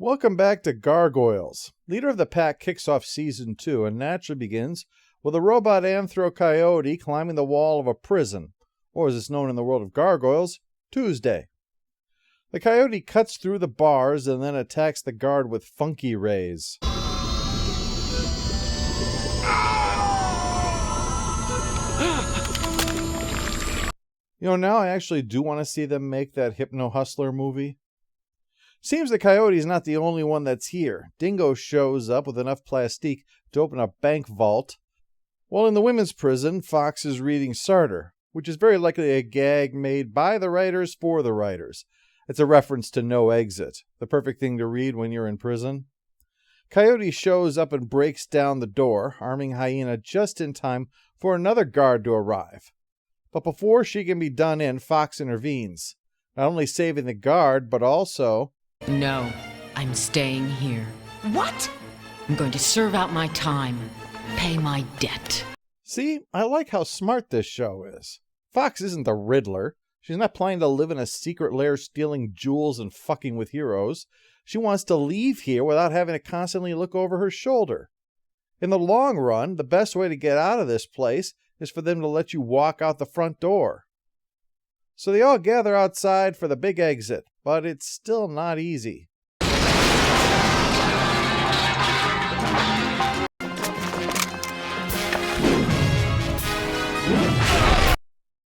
Welcome back to Gargoyles. Leader of the Pack kicks off Season 2 and naturally begins with a robot coyote climbing the wall of a prison, or as it's known in the world of Gargoyles, Tuesday. The coyote cuts through the bars and then attacks the guard with funky rays. Now I actually do want to see them make that Hypno Hustler movie. Seems the coyote is not the only one that's here. Dingo shows up with enough plastique to open a bank vault. While in the women's prison, Fox is reading Sartre, which is very likely a gag made by the writers for the writers. It's a reference to No Exit, the perfect thing to read when you're in prison. Coyote shows up and breaks down the door, arming Hyena just in time for another guard to arrive. But before she can be done in, Fox intervenes, not only saving the guard, but also... No, I'm staying here. What? I'm going to serve out my time, pay my debt. See, I like how smart this show is. Fox isn't the Riddler. She's not planning to live in a secret lair stealing jewels and fucking with heroes. She wants to leave here without having to constantly look over her shoulder. In the long run, the best way to get out of this place is for them to let you walk out the front door. So they all gather outside for the big exit, but it's still not easy.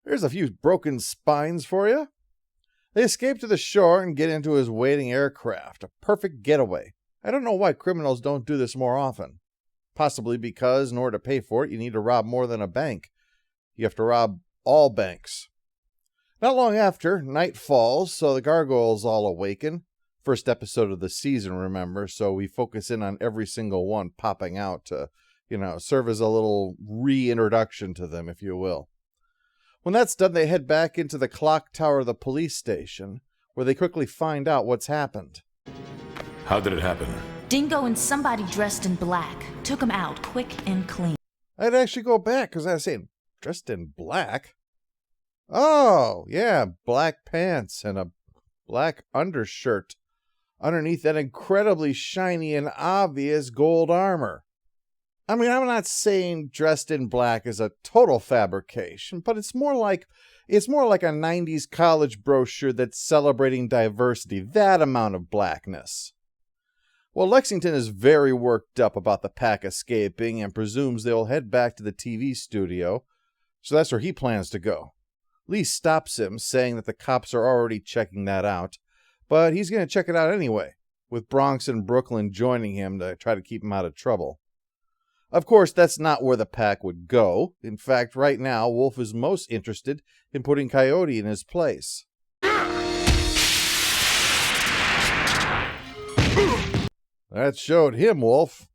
There's a few broken spines for you. They escape to the shore and get into his waiting aircraft, a perfect getaway. I don't know why criminals don't do this more often. Possibly because in order to pay for it, you need to rob more than a bank. You have to rob all banks. Not long after, night falls, so the gargoyles all awaken. First episode of the season, remember, so we focus in on every single one popping out to, serve as a little reintroduction to them, if you will. When that's done, they head back into the clock tower of the police station, where they quickly find out what's happened. How did it happen? Dingo and somebody dressed in black took him out quick and clean. I'd actually go back, because I was saying, dressed in black? Oh, yeah, black pants and a black undershirt underneath that incredibly shiny and obvious gold armor. I mean, I'm not saying dressed in black is a total fabrication, but it's more like a 90s college brochure that's celebrating diversity, that amount of blackness. Well, Lexington is very worked up about the pack escaping and presumes they'll head back to the TV studio, so that's where he plans to go. Lee stops him, saying that the cops are already checking that out, but he's going to check it out anyway, with Bronx and Brooklyn joining him to try to keep him out of trouble. Of course, that's not where the pack would go. In fact, right now, Wolf is most interested in putting Coyote in his place. That showed him, Wolf.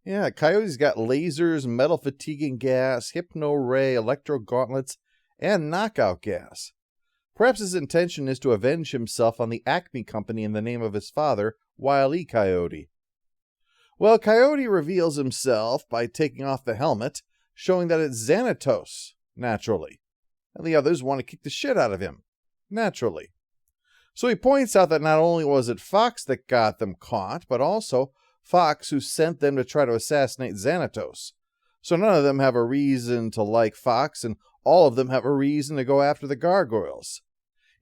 Yeah, Coyote's got lasers, metal fatiguing gas, hypno ray, electro gauntlets, and knockout gas. Perhaps his intention is to avenge himself on the Acme Company in the name of his father, Wile E. Coyote. Well, Coyote reveals himself by taking off the helmet, showing that it's Xanatos, naturally. And the others want to kick the shit out of him, naturally. So he points out that not only was it Fox that got them caught, but also Fox who sent them to try to assassinate Xanatos. So none of them have a reason to like Fox, and all of them have a reason to go after the gargoyles.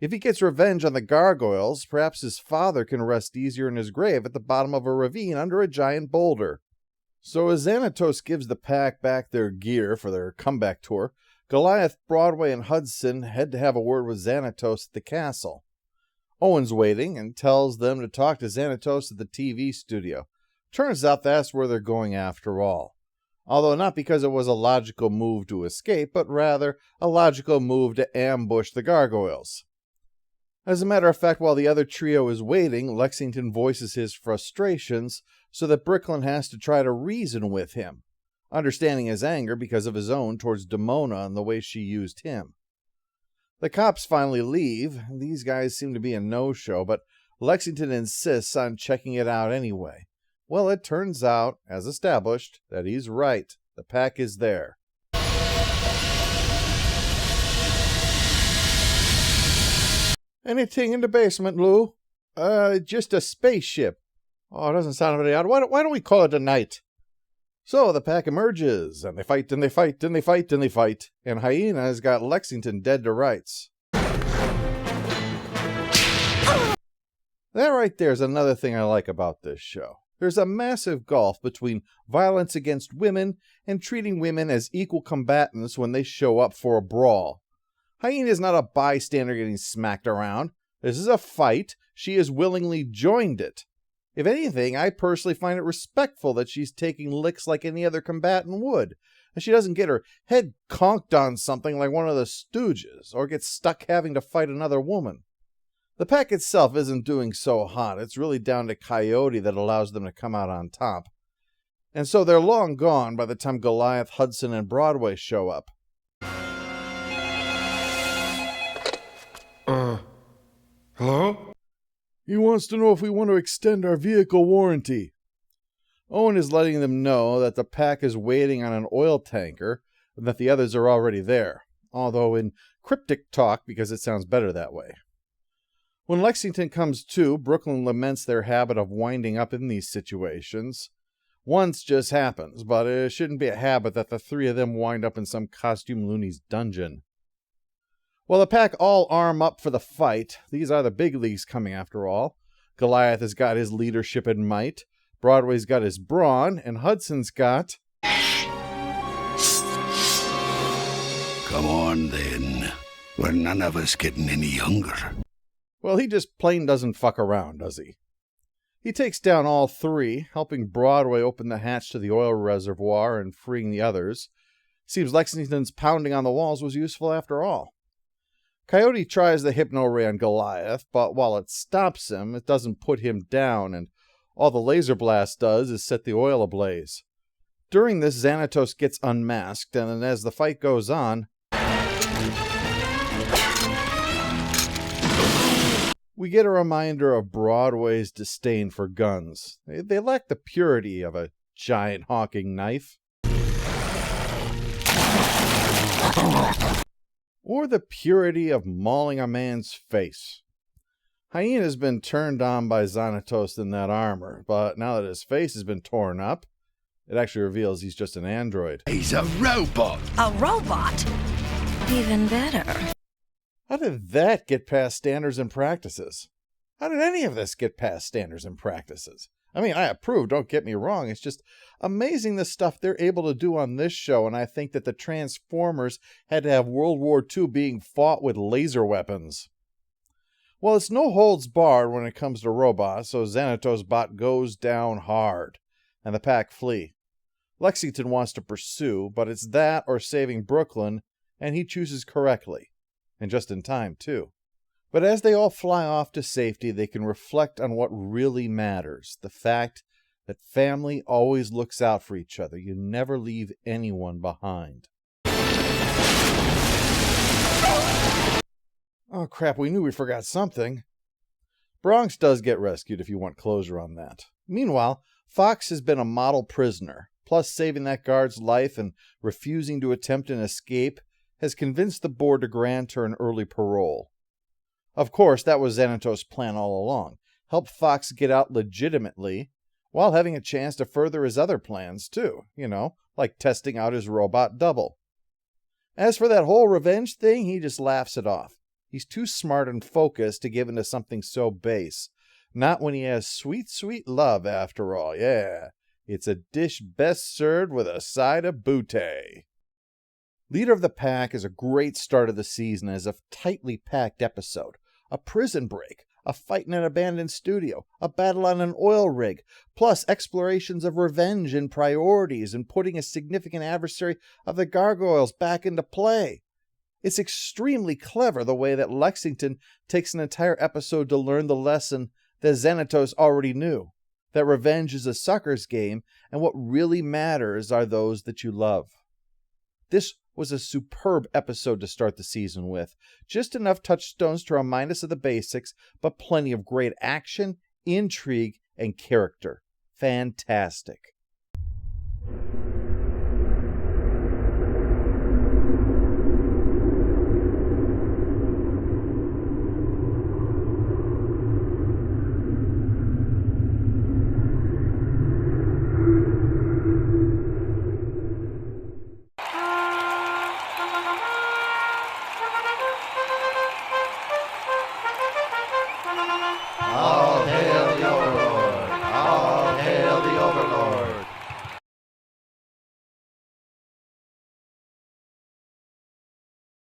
If he gets revenge on the gargoyles, perhaps his father can rest easier in his grave at the bottom of a ravine under a giant boulder. So as Xanatos gives the pack back their gear for their comeback tour, Goliath, Broadway, and Hudson head to have a word with Xanatos at the castle. Owen's waiting and tells them to talk to Xanatos at the TV studio. Turns out that's where they're going after all. Although not because it was a logical move to escape, but rather a logical move to ambush the gargoyles. As a matter of fact, while the other trio is waiting, Lexington voices his frustrations so that Brooklyn has to try to reason with him, understanding his anger because of his own towards Damona and the way she used him. The cops finally leave. These guys seem to be a no-show, but Lexington insists on checking it out anyway. Well, it turns out, as established, that he's right. The pack is there. Anything in the basement, Lou? Just a spaceship. Oh, it doesn't sound very odd. Why don't we call it a night? So the pack emerges, and they fight, and they fight, and they fight, and they fight. And Hyena has got Lexington dead to rights. That right there is another thing I like about this show. There's a massive gulf between violence against women and treating women as equal combatants when they show up for a brawl. Hyena is not a bystander getting smacked around. This is a fight. She has willingly joined it. If anything, I personally find it respectful that she's taking licks like any other combatant would, and she doesn't get her head conked on something like one of the Stooges, or get stuck having to fight another woman. The pack itself isn't doing so hot. It's really down to Coyote that allows them to come out on top. And so they're long gone by the time Goliath, Hudson, and Broadway show up. Hello? He wants to know if we want to extend our vehicle warranty. Owen is letting them know that the pack is waiting on an oil tanker and that the others are already there, although in cryptic talk because it sounds better that way. When Lexington comes to, Brooklyn laments their habit of winding up in these situations. Once just happens, but it shouldn't be a habit that the three of them wind up in some costume loony's dungeon. Well, the pack all arm up for the fight. These are the big leagues coming after all. Goliath has got his leadership and might, Broadway's got his brawn, and Hudson's got... Come on, then. We're none of us getting any younger. Well, he just plain doesn't fuck around, does he? He takes down all three, helping Broadway open the hatch to the oil reservoir and freeing the others. Seems Lexington's pounding on the walls was useful after all. Coyote tries the hypno-ray on Goliath, but while it stops him, it doesn't put him down, and all the laser blast does is set the oil ablaze. During this, Xanatos gets unmasked, and then as the fight goes on, we get a reminder of Broadway's disdain for guns. They lack the purity of a giant hawking knife. Or the purity of mauling a man's face. Hyena's been turned on by Xanatos in that armor, but now that his face has been torn up, it actually reveals he's just an android. He's a robot! A robot? Even better. How did that get past standards and practices? How did any of this get past standards and practices? I mean, I approve, don't get me wrong. It's just amazing the stuff they're able to do on this show, and I think that the Transformers had to have World War II being fought with laser weapons. Well, it's no holds barred when it comes to robots, so Xanatos' bot goes down hard, and the pack flee. Lexington wants to pursue, but it's that or saving Brooklyn, and he chooses correctly. And just in time, too. But as they all fly off to safety, they can reflect on what really matters. The fact that family always looks out for each other. You never leave anyone behind. Oh crap, we knew we forgot something. Bronx does get rescued if you want closure on that. Meanwhile, Fox has been a model prisoner. Plus saving that guard's life and refusing to attempt an escape has convinced the board to grant her an early parole. Of course, that was Xanatos' plan all along. Help Fox get out legitimately, while having a chance to further his other plans, too. Like testing out his robot double. As for that whole revenge thing, he just laughs it off. He's too smart and focused to give into something so base. Not when he has sweet, sweet love, after all. Yeah, it's a dish best served with a side of bootay. Leader of the Pack is a great start of the season as a tightly packed episode. A prison break, a fight in an abandoned studio, a battle on an oil rig, plus explorations of revenge and priorities and putting a significant adversary of the Gargoyles back into play. It's extremely clever the way that Lexington takes an entire episode to learn the lesson that Xanatos already knew, that revenge is a sucker's game and what really matters are those that you love. This was a superb episode to start the season with. Just enough touchstones to remind us of the basics, but plenty of great action, intrigue, and character. Fantastic.